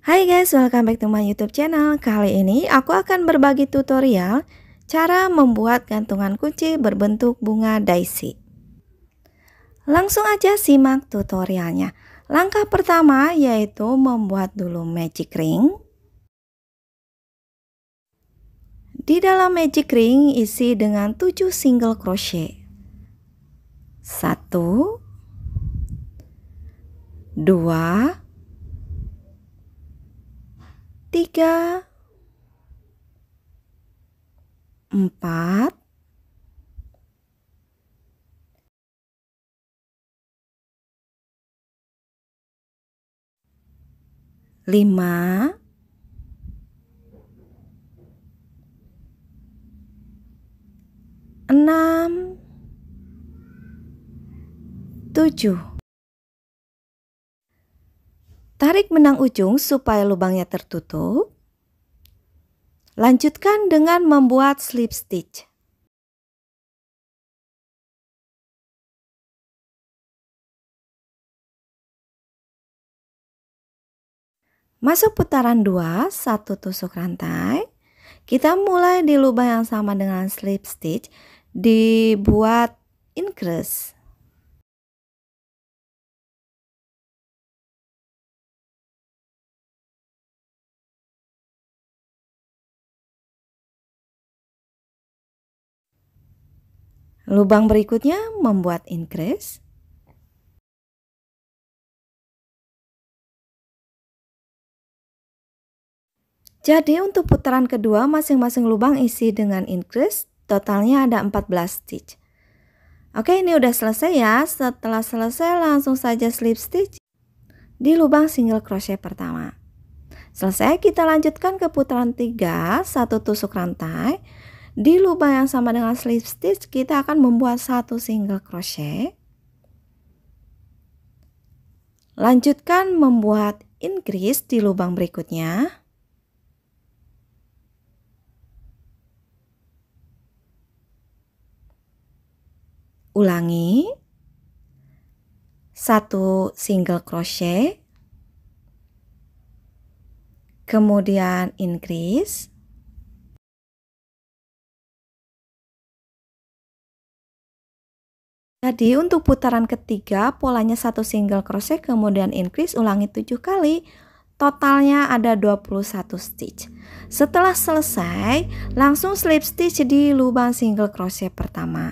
Hai guys, welcome back to my YouTube channel. Kali ini aku akan berbagi tutorial cara membuat gantungan kunci berbentuk bunga daisy. Langsung aja simak tutorialnya. Langkah pertama yaitu membuat dulu magic ring. Di dalam magic ring isi dengan 7 single crochet. 1 2 3 4 5 6 7. Tarik benang ujung supaya lubangnya tertutup. Lanjutkan dengan membuat slip stitch. Masuk putaran 2, 1 tusuk rantai. Kita mulai di lubang yang sama dengan slip stitch, dibuat increase. Lubang berikutnya membuat increase. Jadi untuk putaran kedua masing-masing lubang isi dengan increase, totalnya ada 14 stitch. Oke, ini udah selesai ya. Setelah selesai langsung saja slip stitch di lubang single crochet pertama. Selesai, kita lanjutkan ke putaran 3, 1 tusuk rantai. Di lubang yang sama dengan slip stitch kita akan membuat 1 single crochet. Lanjutkan membuat increase di lubang berikutnya. Ulangi. 1 single crochet. Kemudian increase. Jadi untuk putaran ketiga polanya 1 single crochet kemudian increase, ulangi 7 kali. Totalnya ada 21 stitch. Setelah selesai, langsung slip stitch di lubang single crochet pertama.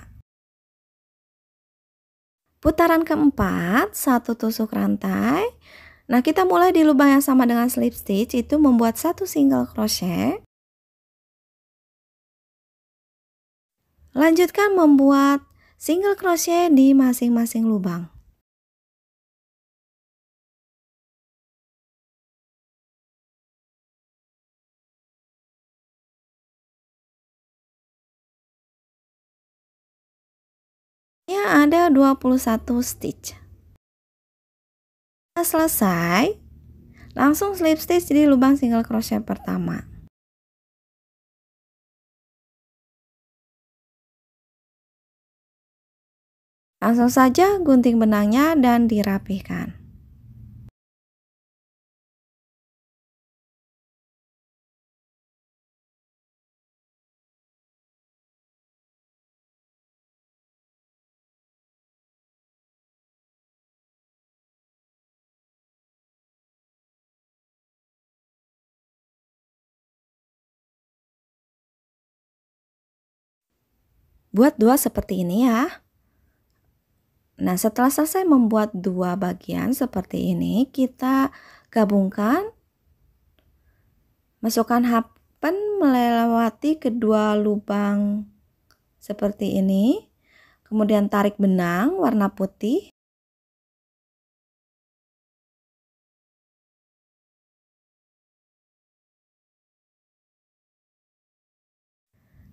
Putaran keempat, 1 tusuk rantai. Nah, kita mulai di lubang yang sama dengan slip stitch, itu membuat 1 single crochet. Lanjutkan membuat single crochet di masing-masing lubang. Ya, ada 21 stitch. Setelah selesai, langsung slip stitch di lubang single crochet pertama. Langsung saja gunting benangnya dan dirapihkan. Buat 2 seperti ini ya. Nah, setelah selesai membuat 2 bagian seperti ini, kita gabungkan. Masukkan happen melewati kedua lubang seperti ini. Kemudian tarik benang warna putih.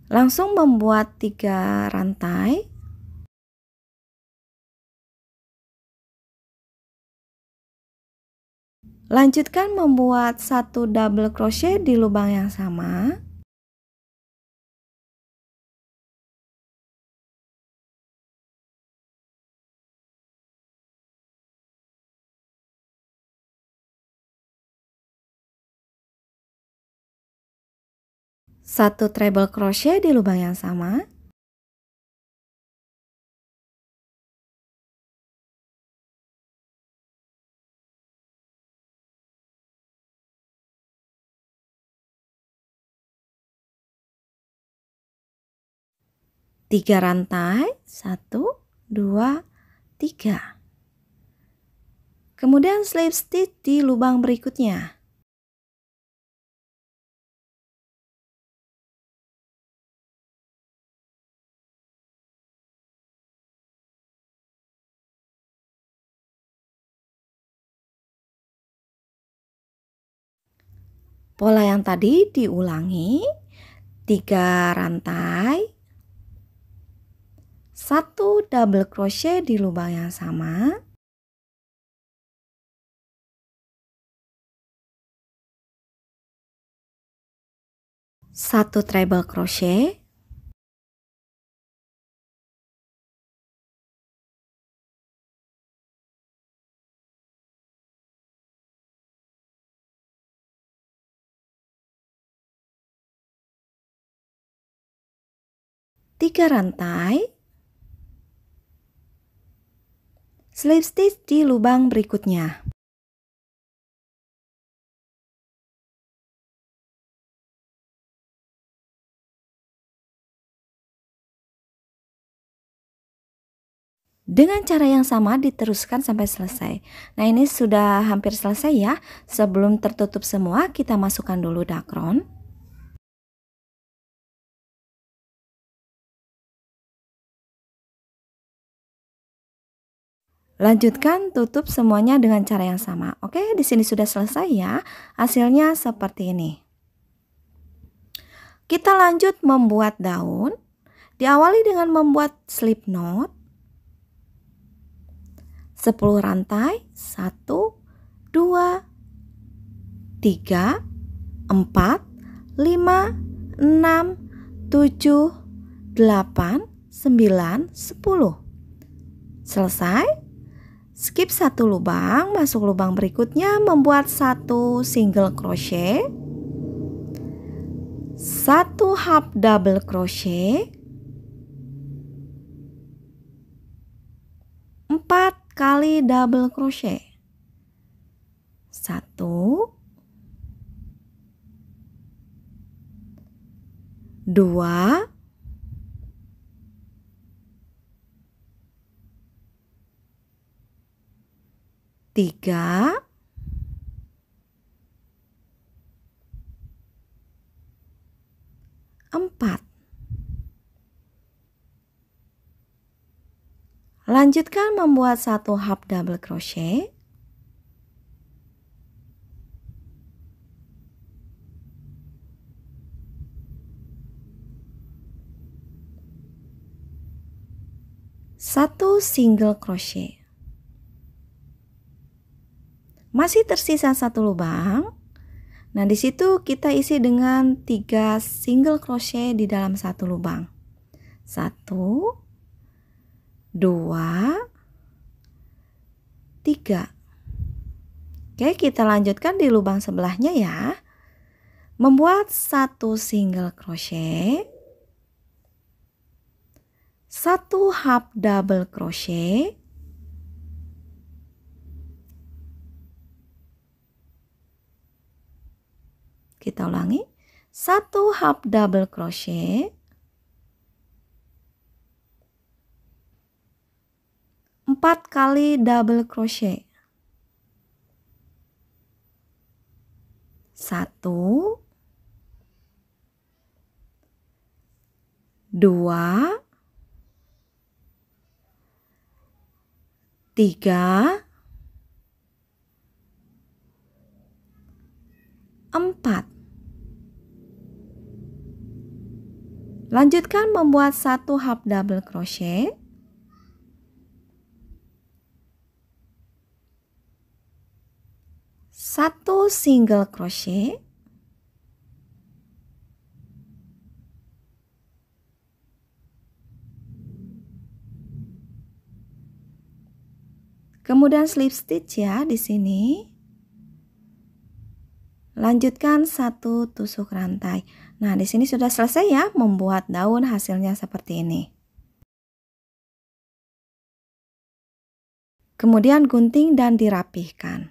Langsung membuat 3 rantai. Lanjutkan membuat 1 double crochet di lubang yang sama. 1 treble crochet di lubang yang sama. Tiga rantai, 1, 2, 3. Kemudian slip stitch di lubang berikutnya. Pola yang tadi diulangi, 3 rantai, 1 double crochet di lubang yang sama, satu treble crochet, tiga rantai, slip stitch di lubang berikutnya. Dengan cara yang sama diteruskan sampai selesai. Nah, ini sudah hampir selesai ya. Sebelum tertutup semua, kita masukkan dulu dakron. Lanjutkan tutup semuanya dengan cara yang sama. Oke, di sini sudah selesai ya. Hasilnya seperti ini. Kita lanjut membuat daun. Diawali dengan membuat slip knot. 10 rantai, 1, 2, 3, 4, 5, 6, 7, 8, 9, 10. Selesai. Skip satu lubang, masuk lubang berikutnya, membuat 1 single crochet, 1 half double crochet, 4 kali double crochet, 1, 2, 3, 4. Lanjutkan membuat 1 half double crochet, 1 single crochet. Masih tersisa 1 lubang. Nah, di situ kita isi dengan 3 single crochet di dalam 1 lubang. 1, 2, 3. Oke, kita lanjutkan di lubang sebelahnya ya. Membuat 1 single crochet, 1 half double crochet, kita ulangi, 1 half double crochet, 4 kali double crochet, 1, 2, 3, 4. Lanjutkan membuat 1 half double crochet, 1 single crochet, kemudian slip stitch ya di sini. Lanjutkan 1 tusuk rantai. Nah, di sini sudah selesai ya membuat daun, hasilnya seperti ini. Kemudian gunting dan dirapihkan.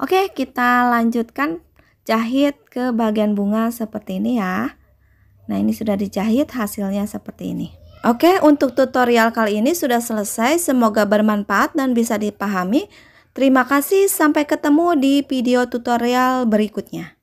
Oke, kita lanjutkan jahit ke bagian bunga seperti ini ya. Nah, ini sudah dijahit, hasilnya seperti ini. Oke, untuk tutorial kali ini sudah selesai. Semoga bermanfaat dan bisa dipahami. Terima kasih, sampai ketemu di video tutorial berikutnya.